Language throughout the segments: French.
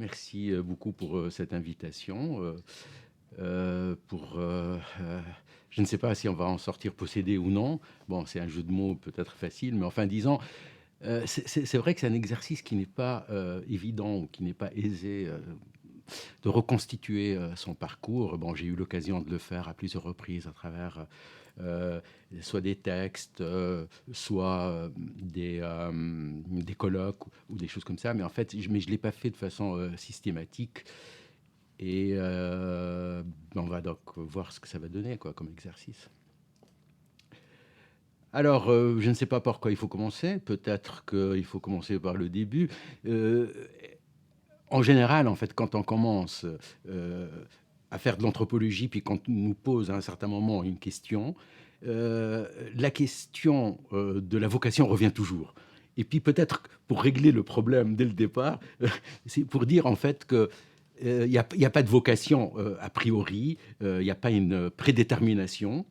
merci beaucoup pour cette invitation. Je ne sais pas si on va en sortir possédé ou non. Bon, c'est un jeu de mots peut-être facile, mais enfin, disons, c'est vrai que c'est un exercice qui n'est pas évident ou qui n'est pas aisé de reconstituer son parcours. Bon, j'ai eu l'occasion de le faire à plusieurs reprises à travers euh, soit des textes, soit des colloques ou des choses comme ça. Mais en fait, je ne l'ai pas fait de façon systématique. Et on va donc voir ce que ça va donner quoi, comme exercice. Alors, je ne sais pas par quoi il faut commencer. Peut-être qu'il faut commencer par le début. Euh, En général, en fait, quand on commence euh, à faire de l'anthropologie, puis quand on nous pose à un certain moment une question, la question de la vocation revient toujours. Et puis peut-être pour régler le problème dès le départ, c'est pour dire en fait que il n'y a pas de vocation a priori, il n'y a pas une prédétermination.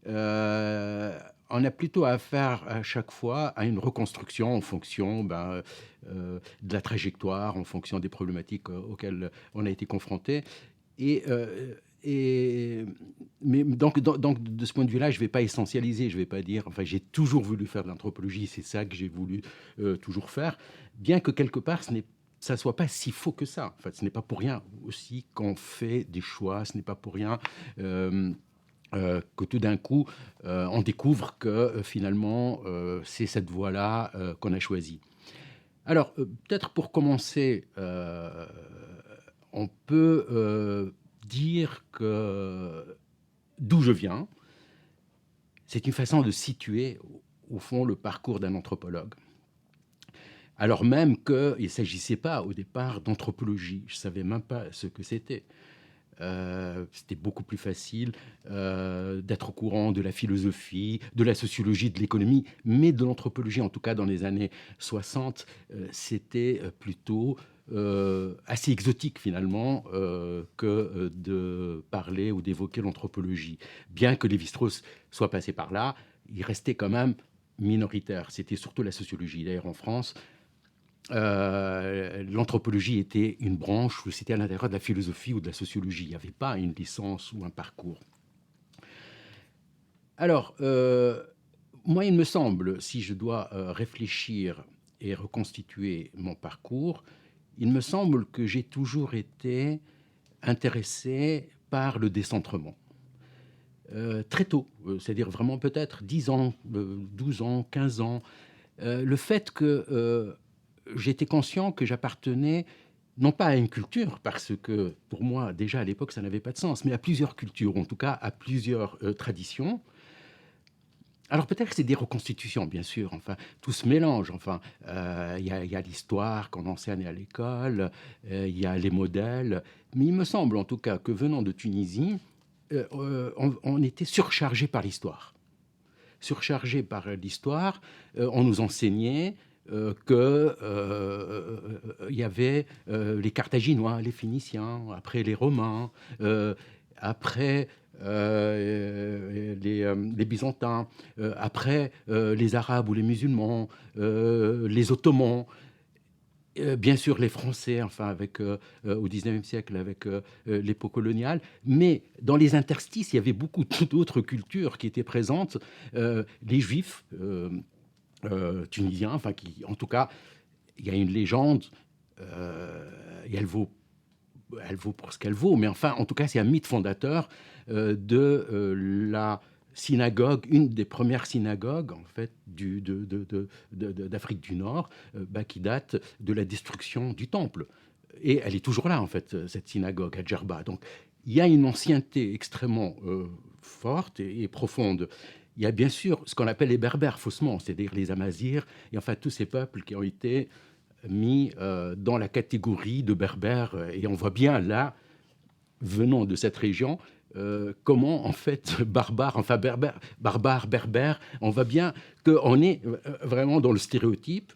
Euh, on a plutôt affaire à chaque fois à une reconstruction en fonction de la trajectoire, en fonction des problématiques auxquelles on a été confronté. Et, euh, mais donc, de ce point de vue-là, je ne vais pas essentialiser, je ne vais pas dire, enfin, j'ai toujours voulu faire de l'anthropologie, c'est ça que j'ai voulu toujours faire, bien que quelque part, ça ne soit pas si faux que ça. En fait, ce n'est pas pour rien aussi qu'on fait des choix, ce n'est pas pour rien que tout d'un coup, on découvre que finalement, c'est cette voie-là qu'on a choisie. Alors, peut-être pour commencer, on peut dire que d'où je viens, c'est une façon de situer, au fond, le parcours d'un anthropologue. Alors même qu'il ne s'agissait pas au départ d'anthropologie, je ne savais même pas ce que c'était. C'était beaucoup plus facile d'être au courant de la philosophie, de la sociologie, de l'économie, mais de l'anthropologie, en tout cas dans les années 60, c'était plutôt assez exotique finalement que de parler ou d'évoquer l'anthropologie. Bien que Lévi-Strauss soit passé par là, il restait quand même minoritaire. C'était surtout la sociologie. D'ailleurs, en France, l'anthropologie était une branche où c'était à l'intérieur de la philosophie ou de la sociologie. Il n'y avait pas une licence ou un parcours. Alors, moi, il me semble, si je dois réfléchir et reconstituer mon parcours, il me semble que j'ai toujours été intéressé par le décentrement. Très tôt, c'est-à-dire vraiment peut-être 10 ans, 12 ans, 15 ans, le fait que j'étais conscient que j'appartenais non pas à une culture, parce que pour moi, déjà à l'époque, ça n'avait pas de sens, mais à plusieurs cultures, en tout cas à plusieurs traditions. Alors peut-être que c'est des reconstitutions, bien sûr, enfin, tout se mélange. Enfin, y a l'histoire qu'on enseigne à l'école, il y a les modèles, mais il me semble en tout cas que venant de Tunisie, on était surchargé par l'histoire. Surchargé par l'histoire, on nous enseignait qu'il y avait les Carthaginois, les Phéniciens, après les Romains, après les Byzantins, après les Arabes ou les musulmans, les Ottomans, bien sûr les Français, enfin au XIXe siècle avec l'époque coloniale, mais dans les interstices, il y avait beaucoup d'autres cultures qui étaient présentes, les Juifs tunisiens, enfin qui, en tout cas, il y a une légende, et elle vaut pour ce qu'elle vaut, mais enfin, en tout cas, c'est un mythe fondateur la synagogue, une des premières synagogues en fait d'Afrique du Nord, qui date de la destruction du temple. Et elle est toujours là en fait, cette synagogue à Djerba. Donc il y a une ancienneté extrêmement forte et profonde. Il y a bien sûr ce qu'on appelle les Berbères faussement, c'est-à-dire les Amazirs, et enfin tous ces peuples qui ont été mis dans la catégorie de berbères. Et on voit bien là, venant de cette région, comment en fait barbare, enfin berbère, barbare, berbère, on voit bien qu'on est vraiment dans le stéréotype.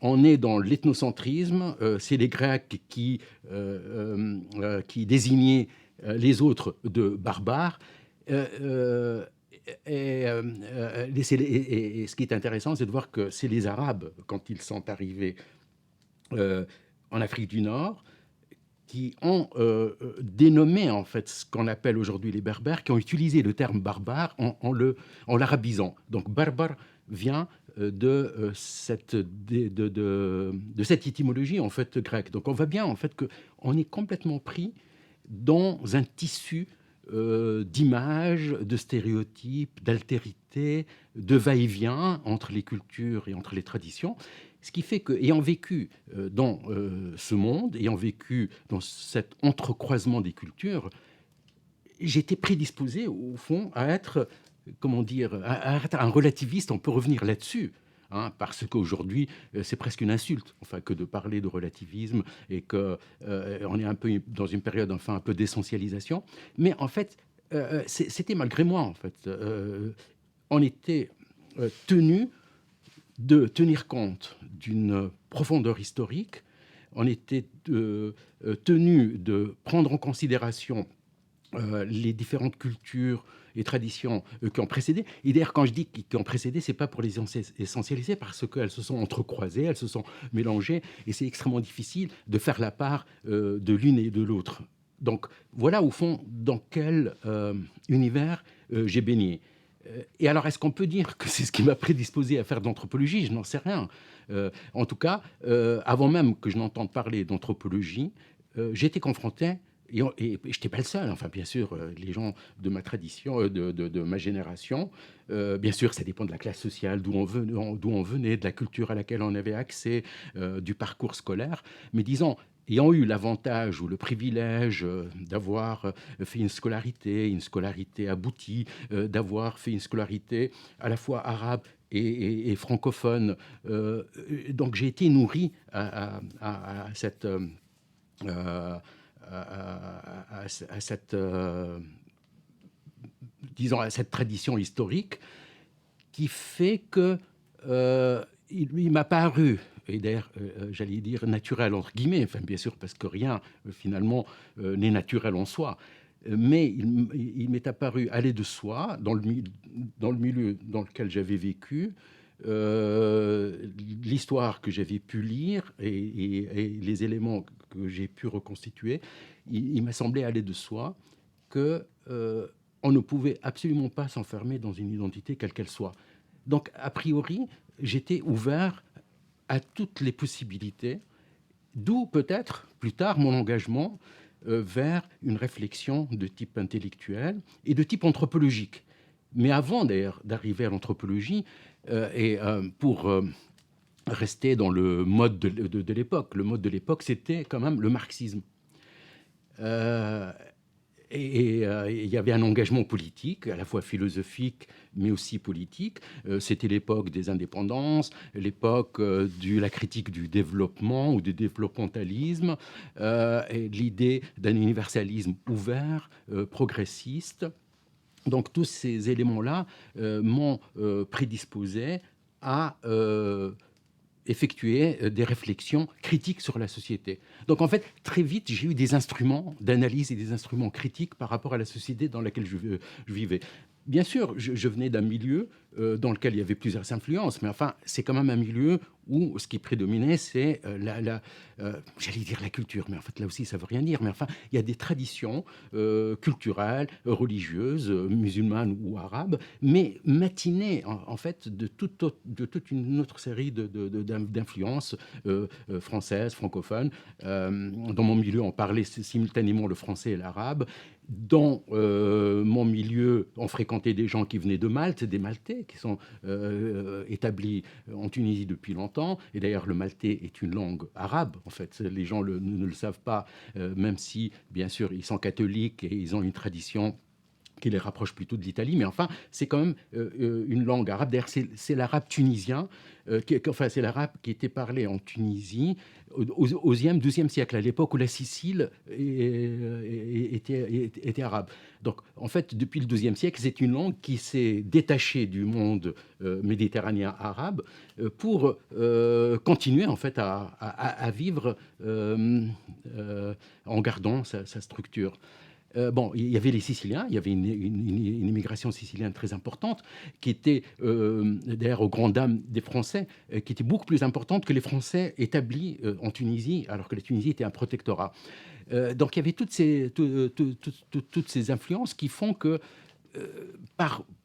On est dans l'ethnocentrisme, c'est les Grecs qui désignaient les autres de barbares. Euh, euh, et ce qui est intéressant, c'est de voir que c'est les Arabes, quand ils sont arrivés euh, en Afrique du Nord, qui ont dénommé en fait ce qu'on appelle aujourd'hui les Berbères, qui ont utilisé le terme barbare en l'arabisant. Donc barbare vient de cette étymologie en fait grecque. Donc on voit bien en fait que on est complètement pris dans un tissu d'images, de stéréotypes, d'altérité, de va-et-vient entre les cultures et entre les traditions. Ce qui fait que, ayant vécu dans ce monde, ayant vécu dans cet entrecroisement des cultures, j'étais prédisposé, au fond, à être, comment dire, à être un relativiste. On peut revenir là-dessus. Hein, parce qu'aujourd'hui, c'est presque une insulte, enfin, que de parler de relativisme et que on est un peu dans une période, enfin, un peu d'essentialisation. Mais en fait, c'était malgré moi, en fait. On était tenu de tenir compte d'une profondeur historique. On était tenu de prendre en considération les différentes cultures et traditions qui ont précédé. Et d'ailleurs, quand je dis qui ont précédé, c'est pas pour les essentialiser, parce qu'elles se sont entrecroisées, elles se sont mélangées, et c'est extrêmement difficile de faire la part de l'une et de l'autre. Donc voilà, au fond, dans quel univers j'ai baigné. Et alors, est-ce qu'on peut dire que c'est ce qui m'a prédisposé à faire de l'anthropologie? Je n'en sais rien. En tout cas, avant même que je n'entende parler d'anthropologie, j'étais confronté, et je n'étais pas le seul, enfin bien sûr, les gens de ma tradition, de ma génération, bien sûr, ça dépend de la classe sociale, d'où on venait, de la culture à laquelle on avait accès, du parcours scolaire. Mais disons, ayant eu l'avantage ou le privilège d'avoir fait une scolarité aboutie, d'avoir fait une scolarité à la fois arabe et francophone, donc j'ai été nourri à cette... à cette, disons, à cette tradition historique qui fait que il m'a paru, et d'ailleurs, j'allais dire naturel entre guillemets, enfin bien sûr parce que rien finalement n'est naturel en soi, mais il m'est apparu aller de soi dans le milieu dans lequel j'avais vécu, l'histoire que j'avais pu lire et les éléments que j'ai pu reconstituer, il m'a semblé aller de soi que on ne pouvait absolument pas s'enfermer dans une identité quelle qu'elle soit. Donc, a priori, j'étais ouvert à toutes les possibilités, d'où peut-être plus tard mon engagement vers une réflexion de type intellectuel et de type anthropologique. Mais avant d'ailleurs d'arriver à l'anthropologie, pour rester dans le mode de l'époque, le mode de l'époque, c'était quand même le marxisme. Euh, il y avait un engagement politique, à la fois philosophique, mais aussi politique. C'était l'époque des indépendances, l'époque de la critique du développement ou du développementalisme, et l'idée d'un universalisme ouvert, progressiste. Donc tous ces éléments-là m'ont prédisposé à effectuer des réflexions critiques sur la société. Donc en fait, très vite, j'ai eu des instruments d'analyse et des instruments critiques par rapport à la société dans laquelle je vivais. Bien sûr, je venais d'un milieu dans lequel il y avait plusieurs influences, mais enfin, c'est quand même un milieu où ce qui prédominait, c'est j'allais dire la culture, mais en fait, là aussi, ça veut rien dire. Mais enfin, il y a des traditions culturelles, religieuses, musulmanes ou arabes, mais matinées, en fait, de toute une autre série d'influences françaises, francophones. Dans mon milieu, on parlait simultanément le français et l'arabe. Dans mon milieu, on fréquentait des gens qui venaient de Malte, des Maltais, qui sont établis en Tunisie depuis longtemps. Et d'ailleurs, le maltais est une langue arabe, en fait. Les gens ne le savent pas, même si, bien sûr, ils sont catholiques et ils ont une tradition qui les rapproche plutôt de l'Italie, mais enfin, c'est quand même une langue arabe. D'ailleurs, c'est l'arabe tunisien, enfin, c'est l'arabe qui était parlé en Tunisie au XIe, XIIe siècle, à l'époque où la Sicile était arabe. Donc, en fait, depuis le XIIe siècle, c'est une langue qui s'est détachée du monde méditerranéen arabe pour continuer, en fait, à vivre en gardant sa structure. Bon, il y avait les Siciliens, il y avait une immigration sicilienne très importante, qui était, d'ailleurs, aux grandes dames des Français, qui était beaucoup plus importante que les Français établis en Tunisie, alors que la Tunisie était un protectorat. Donc il y avait toutes ces influences qui font que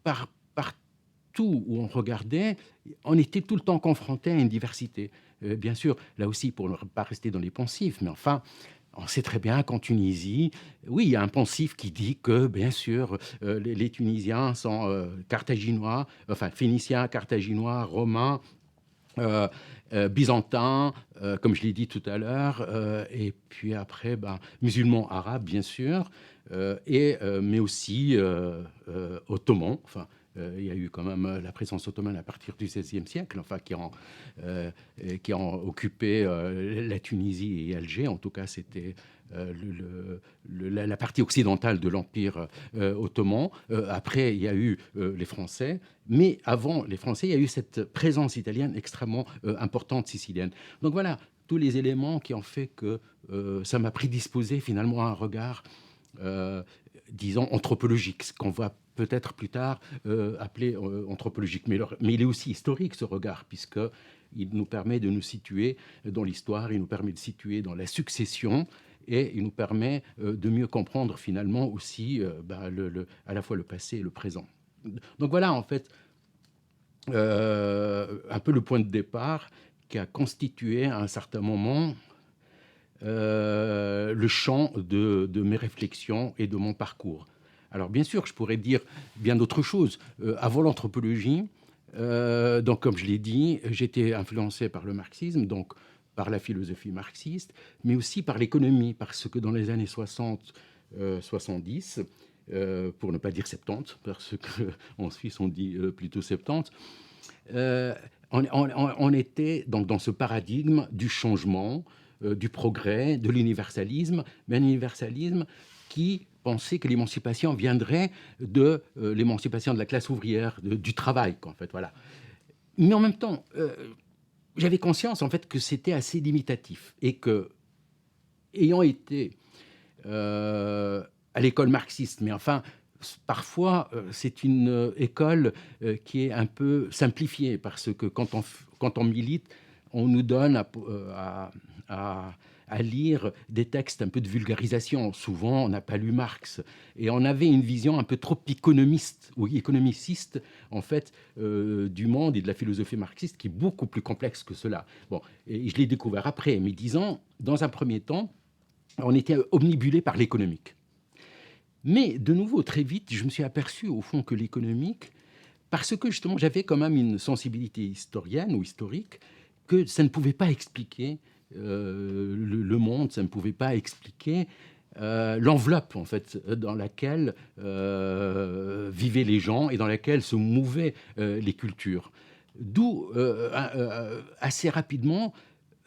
partout où on regardait, on était tout le temps confronté à une diversité. Bien sûr, là aussi, pour ne pas rester dans les poncifs, mais enfin, on sait très bien qu'en Tunisie, oui, il y a un poncif qui dit que, bien sûr, les Tunisiens sont carthaginois, enfin phéniciens, carthaginois, romains, euh, byzantins, comme je l'ai dit tout à l'heure, et puis après, ben, musulmans arabes, bien sûr, mais aussi ottomans. Enfin, il y a eu quand même la présence ottomane à partir du XVIe siècle, enfin, qui ont occupé la Tunisie et Alger. En tout cas, c'était la partie occidentale de l'Empire ottoman. Après, il y a eu les Français. Mais avant les Français, il y a eu cette présence italienne extrêmement importante sicilienne. Donc voilà, tous les éléments qui ont fait que ça m'a prédisposé finalement à un regard, euh, disons, anthropologique, ce qu'on va peut-être plus tard appeler anthropologique. Mais il est aussi historique, ce regard, puisqu'il nous permet de nous situer dans l'histoire, il nous permet de situer dans la succession, et il nous permet de mieux comprendre finalement aussi à la fois le passé et le présent. Donc voilà, en fait, un peu le point de départ qui a constitué à un certain moment le champ de mes réflexions et de mon parcours. Alors bien sûr, je pourrais dire bien d'autres choses. Avant l'anthropologie, donc comme je l'ai dit, j'étais influencé par le marxisme, donc par la philosophie marxiste, mais aussi par l'économie, parce que dans les années 60, 70, pour ne pas dire 70, parce qu'en Suisse on dit plutôt 70, euh, on était donc dans ce paradigme du changement, du progrès, de l'universalisme, mais un universalisme qui pensait que l'émancipation viendrait de l'émancipation de la classe ouvrière, du travail, en fait, voilà. Mais en même temps, j'avais conscience en fait que c'était assez limitatif et que, ayant été euh, à l'école marxiste, mais enfin, parfois, c'est une école qui est un peu simplifiée, parce que quand on milite, on nous donne à, à lire des textes un peu de vulgarisation. Souvent, on n'a pas lu Marx. Et on avait une vision un peu trop économiste ou économiciste, en fait, du monde et de la philosophie marxiste, qui est beaucoup plus complexe que cela. Bon, et je l'ai découvert après, mais disons, dans un premier temps, on était omnibulé par l'économique. Mais de nouveau, très vite, je me suis aperçu au fond que l'économique, parce que justement j'avais quand même une sensibilité historienne ou historique, que ça ne pouvait pas expliquer le monde, ça ne pouvait pas expliquer l'enveloppe en fait dans laquelle vivaient les gens et dans laquelle se mouvaient les cultures. D'où assez rapidement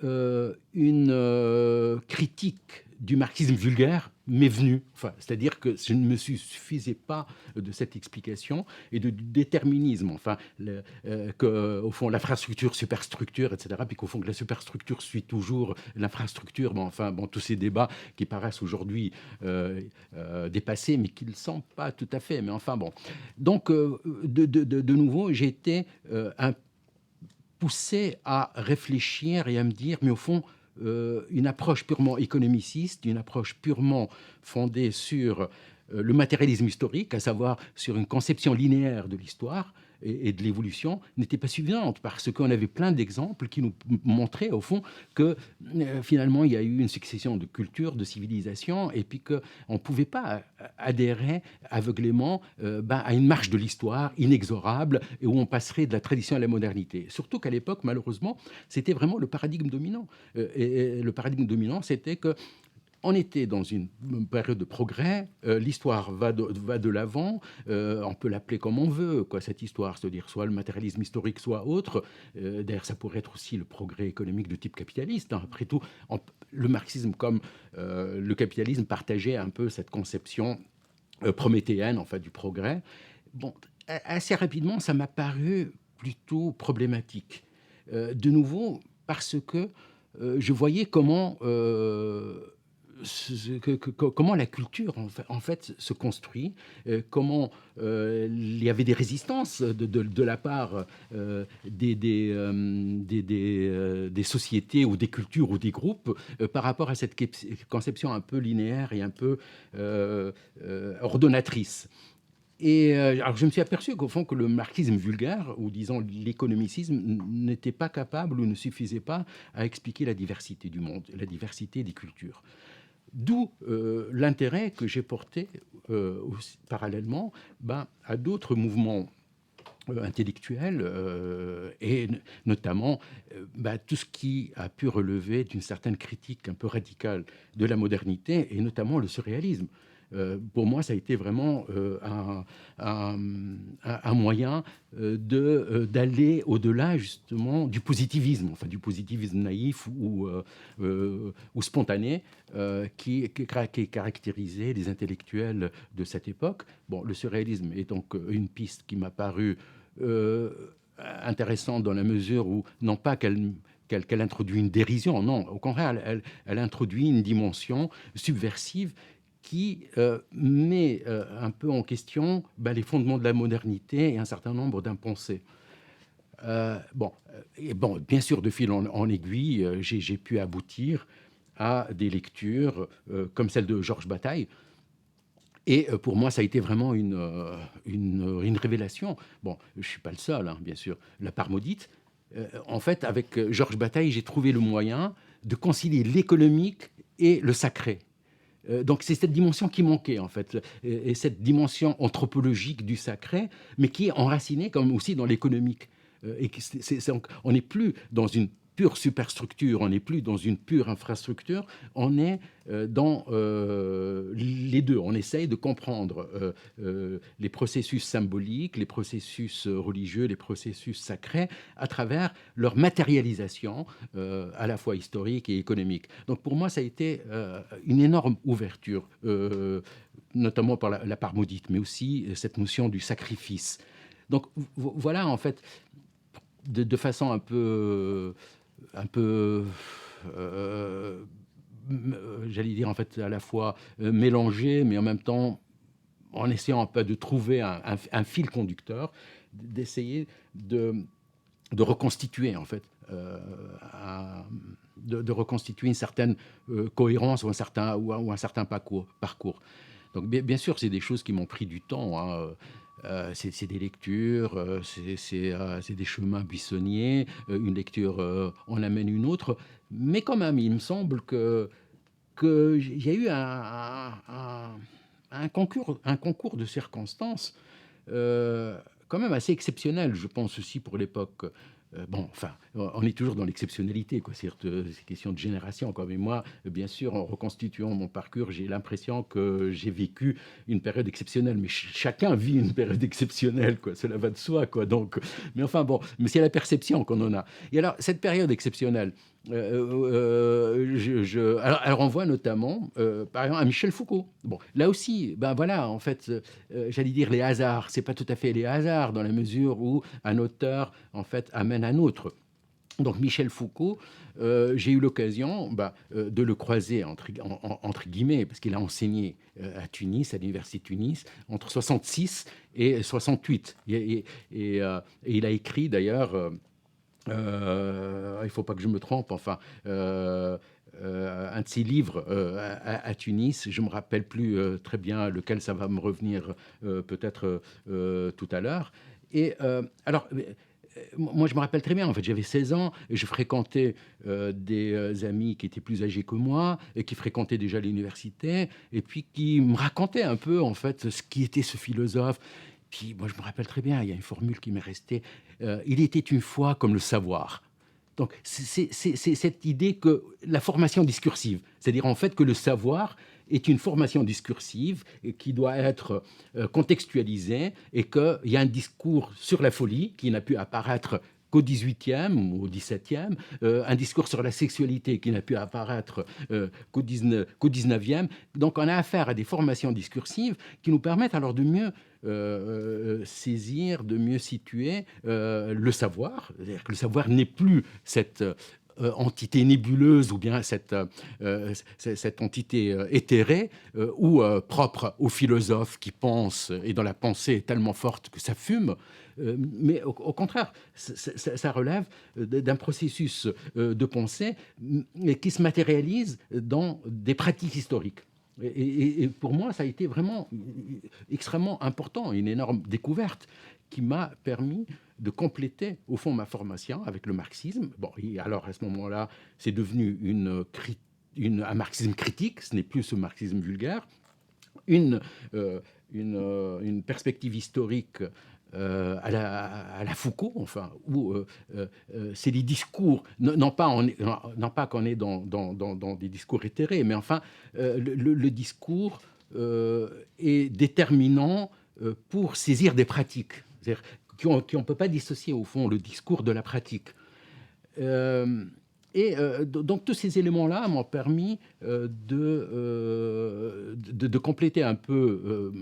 une critique du marxisme vulgaire m'est venue. Enfin, c'est-à-dire que je ne me suffisais pas de cette explication et du déterminisme. Enfin, qu'au fond, l'infrastructure, superstructure, etc. Puis qu'au fond, que la superstructure suit toujours l'infrastructure. Bon, enfin, bon, tous ces débats qui paraissent aujourd'hui dépassés, mais qui ne le sont pas tout à fait. Mais enfin, bon. Donc, de nouveau, j'ai été un poussé à réfléchir et à me dire, mais au fond, une approche purement économiciste, une approche purement fondée sur le matérialisme historique, à savoir sur une conception linéaire de l'histoire et de l'évolution, n'était pas suffisante, parce qu'on avait plein d'exemples qui nous montraient au fond que finalement il y a eu une succession de cultures, de civilisations, et puis qu'on ne pouvait pas adhérer aveuglément à une marche de l'histoire inexorable et où on passerait de la tradition à la modernité. Surtout qu'à l'époque, malheureusement, c'était vraiment le paradigme dominant. Et le paradigme dominant, c'était que on était dans une période de progrès, l'histoire va de l'avant, on peut l'appeler comme on veut, quoi, cette histoire, c'est-à-dire soit le matérialisme historique, soit autre. D'ailleurs, ça pourrait être aussi le progrès économique de type capitaliste, hein. Après tout, le marxisme comme le capitalisme partageait un peu cette conception prométhéenne, en fait, du progrès. Bon, assez rapidement, ça m'a paru plutôt problématique. De nouveau, parce que je voyais comment comment la culture en fait se construit, comment il y avait des résistances de la part des sociétés ou des cultures ou des groupes par rapport à cette conception un peu linéaire et un peu ordonnatrice. Et alors je me suis aperçu qu'au fond que le marxisme vulgaire, ou disons l'économicisme, n'était pas capable ou ne suffisait pas à expliquer la diversité du monde, la diversité des cultures. D'où l'intérêt que j'ai porté parallèlement à d'autres mouvements intellectuels et notamment tout ce qui a pu relever d'une certaine critique un peu radicale de la modernité et notamment le surréalisme. Pour moi, ça a été vraiment un moyen d'aller au-delà justement du positivisme, enfin du positivisme naïf ou spontané qui caractérisait les intellectuels de cette époque. Bon, le surréalisme est donc une piste qui m'a paru euh, intéressante dans la mesure où, non pas qu'elle introduit une dérision, non, au contraire, elle introduit une dimension subversive qui met un peu en question les fondements de la modernité et un certain nombre d'impensés. Bien sûr, de fil en aiguille, j'ai pu aboutir à des lectures comme celle de Georges Bataille. Et pour moi, ça a été vraiment une révélation. Bon, je ne suis pas le seul, hein, bien sûr. La part maudite. En fait, avec Georges Bataille, j'ai trouvé le moyen de concilier l'économique et le sacré. Donc c'est cette dimension qui manquait en fait, et cette dimension anthropologique du sacré, mais qui est enracinée comme aussi dans l'économique. On n'est plus dans une pure superstructure, on n'est plus dans une pure infrastructure, on est dans les deux. On essaye de comprendre les processus symboliques, les processus religieux, les processus sacrés à travers leur matérialisation à la fois historique et économique. Donc pour moi, ça a été une énorme ouverture, notamment par la part maudite, mais aussi cette notion du sacrifice. Donc voilà, en fait, de façon un peu j'allais dire en fait à la fois mélangée, mais en même temps en essayant un peu de trouver un fil conducteur, d'essayer de reconstituer en fait, de reconstituer une certaine cohérence ou un certain parcours. Donc bien sûr, c'est des choses qui m'ont pris du temps, hein. C'est des lectures, c'est des chemins buissonniers, une lecture en amène une autre, mais quand même, il me semble qu'il y a eu un concours de circonstances quand même assez exceptionnel, je pense aussi pour l'époque. On est toujours dans l'exceptionnalité, quoi. C'est question de génération, quoi. Mais moi, bien sûr, en reconstituant mon parcours, j'ai l'impression que j'ai vécu une période exceptionnelle. Mais chacun vit une période exceptionnelle, quoi. Cela va de soi, quoi. Donc, mais enfin bon, mais c'est la perception qu'on en a. Et alors, cette période exceptionnelle, elle renvoie notamment, par exemple, à Michel Foucault. Bon, là aussi, ben voilà, en fait, j'allais dire les hasards. C'est pas tout à fait les hasards dans la mesure où un auteur, en fait, amène un autre. Donc Michel Foucault, j'ai eu l'occasion de le croiser entre guillemets, parce qu'il a enseigné à Tunis, à l'université de Tunis, entre 66 et 68. Et il a écrit d'ailleurs il ne faut pas que je me trompe, enfin, un de ses livres à Tunis, je ne me rappelle plus très bien lequel, ça va me revenir peut-être tout à l'heure. Et alors, moi, je me rappelle très bien, en fait, j'avais 16 ans et je fréquentais des amis qui étaient plus âgés que moi et qui fréquentaient déjà l'université et puis qui me racontaient un peu, en fait, ce qui était ce philosophe. Puis moi, je me rappelle très bien, il y a une formule qui m'est restée. Il était une fois comme le savoir. Donc, c'est cette idée que la formation discursive, c'est-à-dire en fait que le savoir est une formation discursive et qui doit être contextualisée et qu'il y a un discours sur la folie qui n'a pu apparaître qu'au XVIIIe ou au XVIIe, un discours sur la sexualité qui n'a pu apparaître qu'au XIXe. Donc on a affaire à des formations discursives qui nous permettent alors de mieux saisir, de mieux situer le savoir. C'est-à-dire que le savoir n'est plus cette entité nébuleuse ou bien cette entité éthérée ou propre aux philosophes qui pensent et dont la pensée est tellement forte que ça fume. Mais au contraire, ça relève d'un processus de pensée qui se matérialise dans des pratiques historiques. Et pour moi, ça a été vraiment extrêmement important, une énorme découverte qui m'a permis de compléter, au fond, ma formation avec le marxisme. Bon, et alors, à ce moment-là, c'est devenu un marxisme critique, ce n'est plus ce marxisme vulgaire, une, euh, une perspective historique à la Foucault, enfin, où c'est des discours, non pas qu'on est dans des discours éthérés, mais enfin, le discours est déterminant pour saisir des pratiques, c'est-à-dire qu'on ne peut pas dissocier, au fond, le discours de la pratique. Euh, donc tous ces éléments-là m'ont permis de compléter un peu,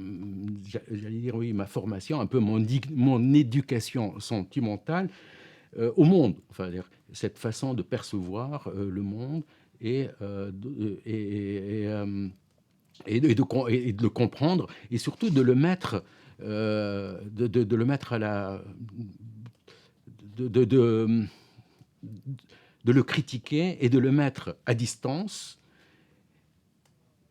j'allais dire oui, ma formation, un peu mon éducation sentimentale au monde. Enfin, cette façon de percevoir le monde et, et de le comprendre et surtout de le mettre, de le mettre à la... de, de, de, de le critiquer et de le mettre à distance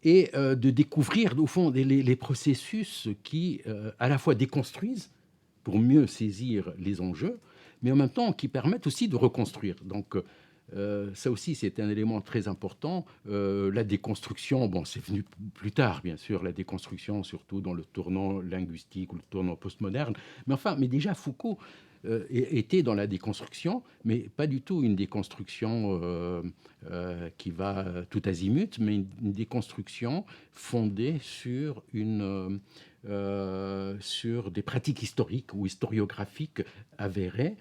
et de découvrir, au fond, les processus qui, à la fois déconstruisent pour mieux saisir les enjeux, mais en même temps qui permettent aussi de reconstruire. Donc, ça aussi, c'est un élément très important. La déconstruction, bon, c'est venu plus tard, bien sûr, la déconstruction, surtout dans le tournant linguistique ou le tournant postmoderne. Mais déjà, Foucault était dans la déconstruction, mais pas du tout une déconstruction qui va tout azimut, mais une déconstruction fondée sur des pratiques historiques ou historiographiques avérées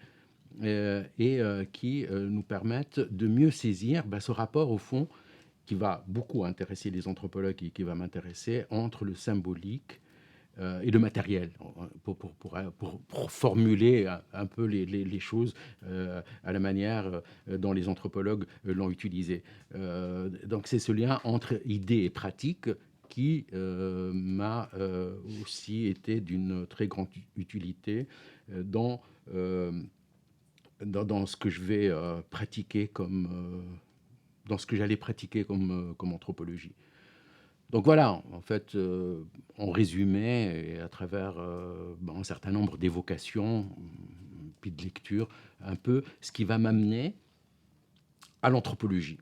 qui nous permettent de mieux saisir ce rapport, au fond, qui va beaucoup intéresser les anthropologues et qui va m'intéresser, entre le symbolique et le matériel, pour formuler un peu les choses à la manière dont les anthropologues l'ont utilisé. Donc c'est ce lien entre idée et pratique qui m'a aussi été d'une très grande utilité dans, dans ce que je vais pratiquer dans ce que j'allais pratiquer comme anthropologie. Donc voilà, en fait, en résumé, et à travers un certain nombre d'évocations, puis de lectures, un peu ce qui va m'amener à l'anthropologie.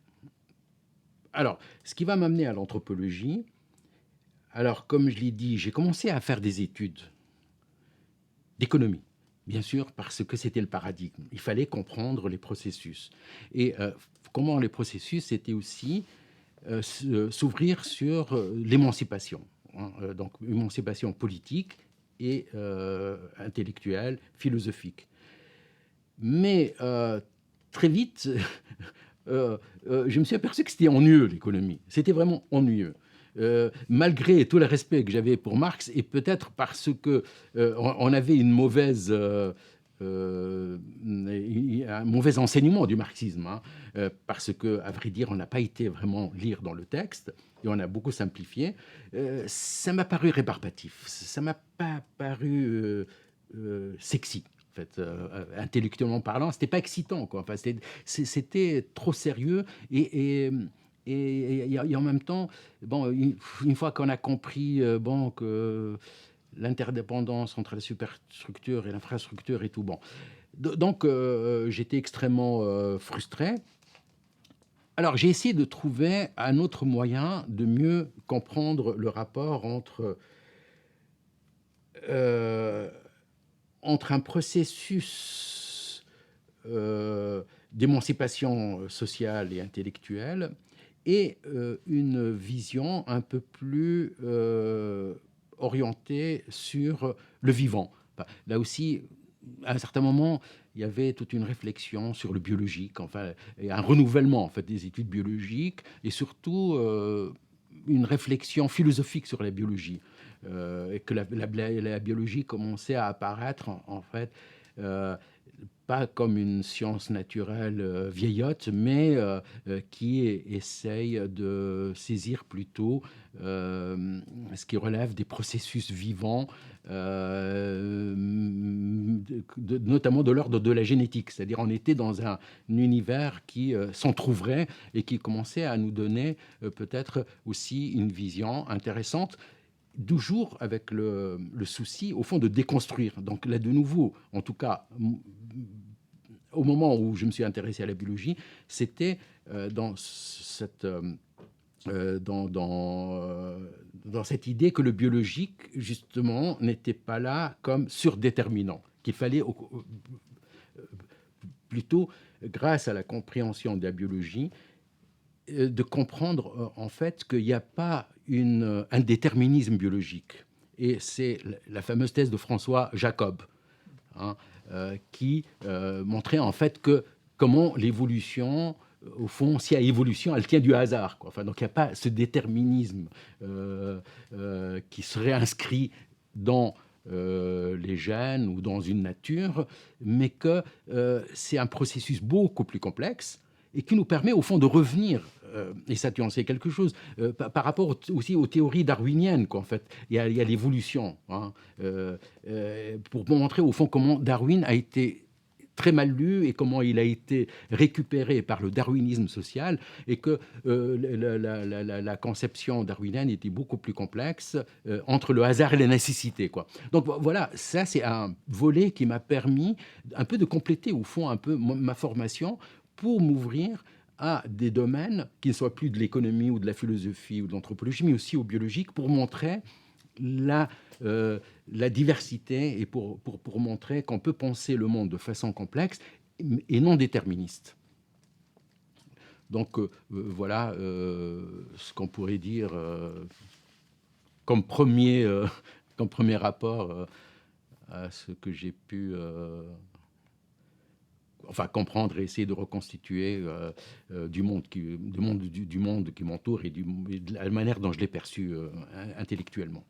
Alors, ce qui va m'amener à l'anthropologie, alors comme je l'ai dit, j'ai commencé à faire des études d'économie, bien sûr, parce que c'était le paradigme. Il fallait comprendre les processus. Et comment les processus, c'était aussi s'ouvrir sur l'émancipation, hein, donc émancipation politique et intellectuelle, philosophique. Mais très vite, je me suis aperçu que c'était ennuyeux, l'économie. C'était vraiment ennuyeux. Malgré tout le respect que j'avais pour Marx, et peut-être parce que on avait un mauvais enseignement du marxisme, hein, parce que, à vrai dire, on n'a pas été vraiment lire dans le texte et on a beaucoup simplifié. Ça m'a paru rébarbatif, ça m'a pas paru sexy. En fait, intellectuellement parlant, c'était pas excitant, quoi. Enfin, c'était trop sérieux et en même temps, bon, une fois qu'on a compris que l'interdépendance entre la superstructure et l'infrastructure et tout, bon. Donc, j'étais extrêmement frustré. Alors, j'ai essayé de trouver un autre moyen de mieux comprendre le rapport euh, entre un processus d'émancipation sociale et intellectuelle et une vision un peu plus orientée sur le vivant. Enfin, là aussi, à un certain moment, il y avait toute une réflexion sur le biologique, enfin, et un renouvellement en fait, des études biologiques, et surtout une réflexion philosophique sur la biologie. Et que la biologie commençait à apparaître, en fait, pas comme une science naturelle vieillotte, mais qui essaye de saisir plutôt ce qui relève des processus vivants, notamment de l'ordre de la génétique. C'est-à-dire on était dans un univers qui s'entrouvrait et qui commençait à nous donner peut-être aussi une vision intéressante, toujours avec le souci, au fond, de déconstruire. Donc là, de nouveau, en tout cas, au moment où je me suis intéressé à la biologie, c'était dans cette... dans cette idée que le biologique, justement, n'était pas là comme surdéterminant, qu'il fallait plutôt, grâce à la compréhension de la biologie, de comprendre en fait qu'il n'y a pas un déterminisme biologique. Et c'est la fameuse thèse de François Jacob, hein, qui montrait en fait que comment l'évolution, au fond, s'il y a évolution, elle tient du hasard, quoi. Enfin, donc il n'y a pas ce déterminisme qui serait inscrit dans les gènes ou dans une nature, mais que c'est un processus beaucoup plus complexe et qui nous permet au fond de revenir, et ça tu en sais quelque chose, par rapport aussi aux théories darwiniennes, quoi, en fait. Il y a l'évolution, hein, pour montrer au fond comment Darwin a été très mal lu et comment il a été récupéré par le darwinisme social, et que la conception darwinienne était beaucoup plus complexe entre le hasard et la nécessité, quoi. Donc voilà, ça c'est un volet qui m'a permis un peu de compléter au fond un peu ma formation pour m'ouvrir à des domaines qui ne soient plus de l'économie ou de la philosophie ou de l'anthropologie, mais aussi au biologique, pour montrer la, la diversité et pour montrer qu'on peut penser le monde de façon complexe et non déterministe. Donc voilà ce qu'on pourrait dire comme, premier, comme premier rapport à ce que j'ai pu enfin, comprendre et essayer de reconstituer du monde qui m'entoure et de la manière dont je l'ai perçu intellectuellement.